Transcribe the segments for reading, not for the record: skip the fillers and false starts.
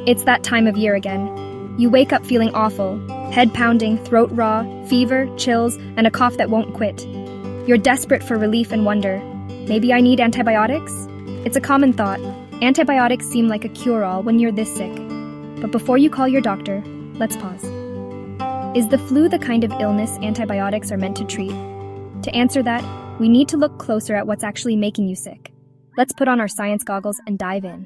It's that time of year again. You wake up feeling awful, head pounding, throat raw, fever, chills, and a cough that won't quit. You're desperate for relief and wonder, maybe I need antibiotics? It's a common thought. Antibiotics seem like a cure-all when you're this sick. But before you call your doctor, let's pause. Is the flu the kind of illness antibiotics are meant to treat? To answer that, we need to look closer at what's actually making you sick. Let's put on our science goggles and dive in.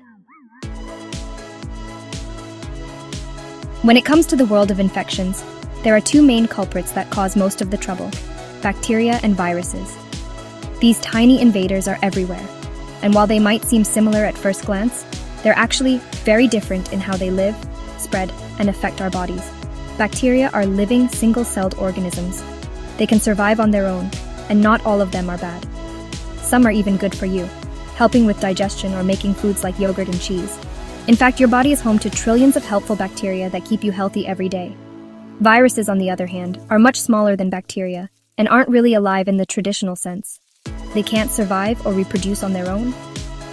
When it comes to the world of infections, there are two main culprits that cause most of the trouble: bacteria and viruses. These tiny invaders are everywhere, and while they might seem similar at first glance, they're actually very different in how they live, spread, and affect our bodies. Bacteria are living, single-celled organisms. They can survive on their own, and not all of them are bad. Some are even good for you, helping with digestion or making foods like yogurt and cheese. In fact, your body is home to trillions of helpful bacteria that keep you healthy every day. Viruses, on the other hand, are much smaller than bacteria and aren't really alive in the traditional sense. They can't survive or reproduce on their own.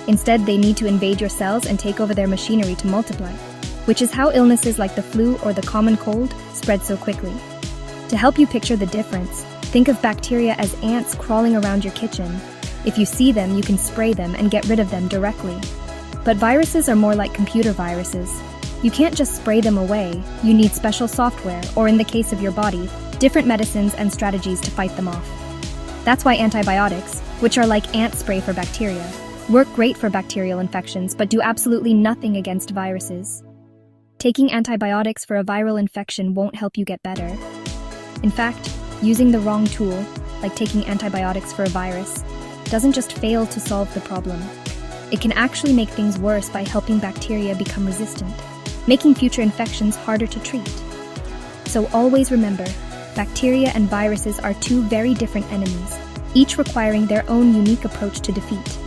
Instead, they need to invade your cells and take over their machinery to multiply, which is how illnesses like the flu or the common cold spread so quickly. To help you picture the difference, think of bacteria as ants crawling around your kitchen. If you see them, you can spray them and get rid of them directly. But viruses are more like computer viruses. You can't just spray them away. You need special software, or in the case of your body, different medicines and strategies to fight them off. That's why antibiotics, which are like ant spray for bacteria, work great for bacterial infections but do absolutely nothing against viruses. Taking antibiotics for a viral infection won't help you get better. In fact, using the wrong tool, like taking antibiotics for a virus, doesn't just fail to solve the problem. It can actually make things worse by helping bacteria become resistant, making future infections harder to treat. So always remember, bacteria and viruses are two very different enemies, each requiring their own unique approach to defeat.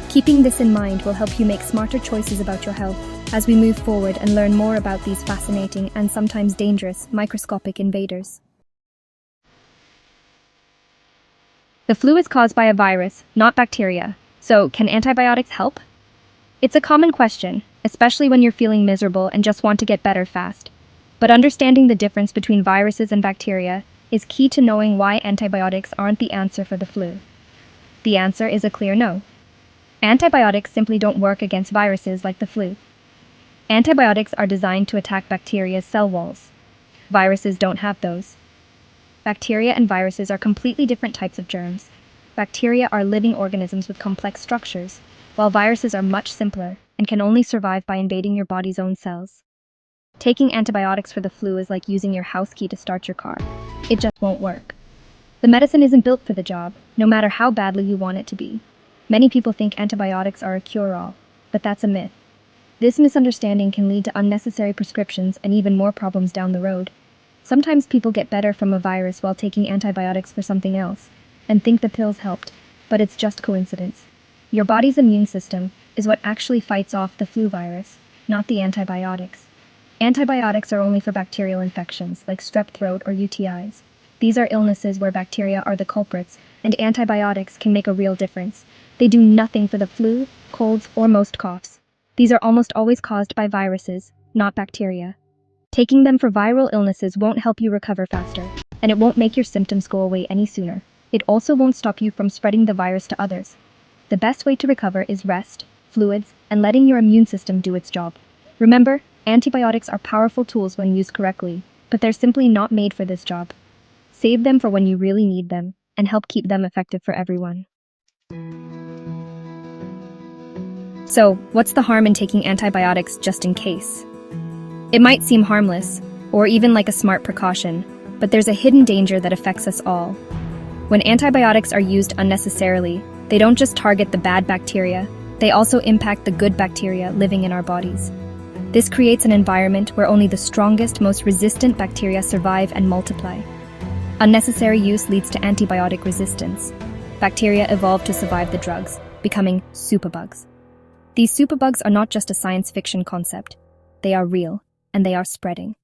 Keeping this in mind will help you make smarter choices about your health as we move forward and learn more about these fascinating and sometimes dangerous microscopic invaders. The flu is caused by a virus, not bacteria. So, can antibiotics help? It's a common question, especially when you're feeling miserable and just want to get better fast. But understanding the difference between viruses and bacteria is key to knowing why antibiotics aren't the answer for the flu. The answer is a clear no. Antibiotics simply don't work against viruses like the flu. Antibiotics are designed to attack bacteria's cell walls. Viruses don't have those. Bacteria and viruses are completely different types of germs. Bacteria are living organisms with complex structures, while viruses are much simpler and can only survive by invading your body's own cells. Taking antibiotics for the flu is like using your house key to start your car. It just won't work. The medicine isn't built for the job, no matter how badly you want it to be. Many people think antibiotics are a cure-all, but that's a myth. This misunderstanding can lead to unnecessary prescriptions and even more problems down the road. Sometimes people get better from a virus while taking antibiotics for something else, and think the pills helped, but it's just coincidence. Your body's immune system is what actually fights off the flu virus, not the antibiotics. Antibiotics are only for bacterial infections, like strep throat or UTIs. These are illnesses where bacteria are the culprits, and antibiotics can make a real difference. They do nothing for the flu, colds, or most coughs. These are almost always caused by viruses, not bacteria. Taking them for viral illnesses won't help you recover faster, and it won't make your symptoms go away any sooner. It also won't stop you from spreading the virus to others. The best way to recover is rest, fluids, and letting your immune system do its job. Remember, antibiotics are powerful tools when used correctly, but they're simply not made for this job. Save them for when you really need them, and help keep them effective for everyone. So, what's the harm in taking antibiotics just in case? It might seem harmless, or even like a smart precaution, but there's a hidden danger that affects us all. When antibiotics are used unnecessarily, they don't just target the bad bacteria, they also impact the good bacteria living in our bodies. This creates an environment where only the strongest, most resistant bacteria survive and multiply. Unnecessary use leads to antibiotic resistance. Bacteria evolve to survive the drugs, becoming superbugs. These superbugs are not just a science fiction concept. They are real, and they are spreading.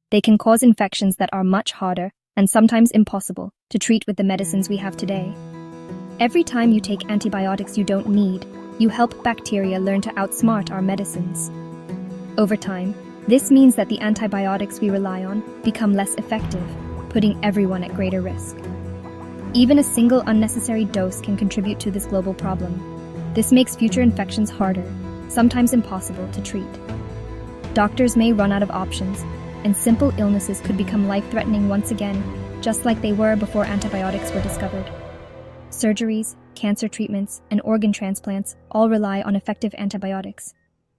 They can cause infections that are much harder, and sometimes impossible, to treat with the medicines we have today. Every time you take antibiotics you don't need, you help bacteria learn to outsmart our medicines. Over time, this means that the antibiotics we rely on become less effective, putting everyone at greater risk. Even a single unnecessary dose can contribute to this global problem. This makes future infections harder, sometimes impossible to treat. Doctors may run out of options, and simple illnesses could become life-threatening once again, just like they were before antibiotics were discovered. Surgeries, cancer treatments, and organ transplants all rely on effective antibiotics.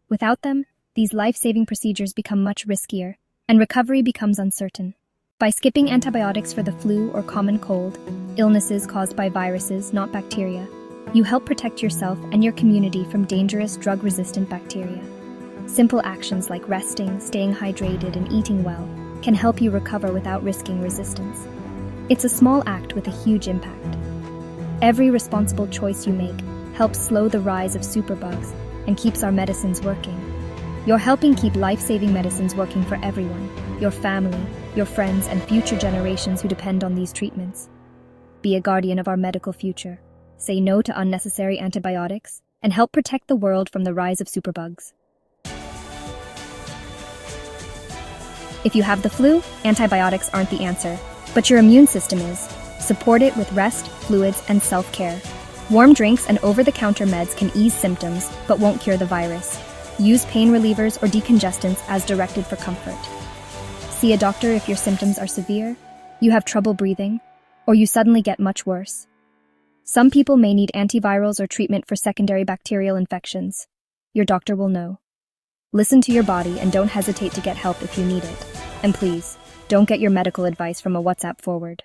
Without them, these life-saving procedures become much riskier, and recovery becomes uncertain. By skipping antibiotics for the flu or common cold, illnesses caused by viruses, not bacteria, you help protect yourself and your community from dangerous drug-resistant bacteria. Simple actions like resting, staying hydrated, and eating well can help you recover without risking resistance. It's a small act with a huge impact. Every responsible choice you make helps slow the rise of superbugs and keeps our medicines working. You're helping keep life-saving medicines working for everyone, your family, your friends, and future generations who depend on these treatments. Be a guardian of our medical future. Say no to unnecessary antibiotics and help protect the world from the rise of superbugs. If you have the flu, antibiotics aren't the answer, but your immune system is. Support it with rest, fluids, and self-care. Warm drinks and over-the-counter meds can ease symptoms, but won't cure the virus. Use pain relievers or decongestants as directed for comfort. See a doctor if your symptoms are severe, you have trouble breathing, or you suddenly get much worse. Some people may need antivirals or treatment for secondary bacterial infections. Your doctor will know. Listen to your body and don't hesitate to get help if you need it. And please, don't get your medical advice from a WhatsApp forward.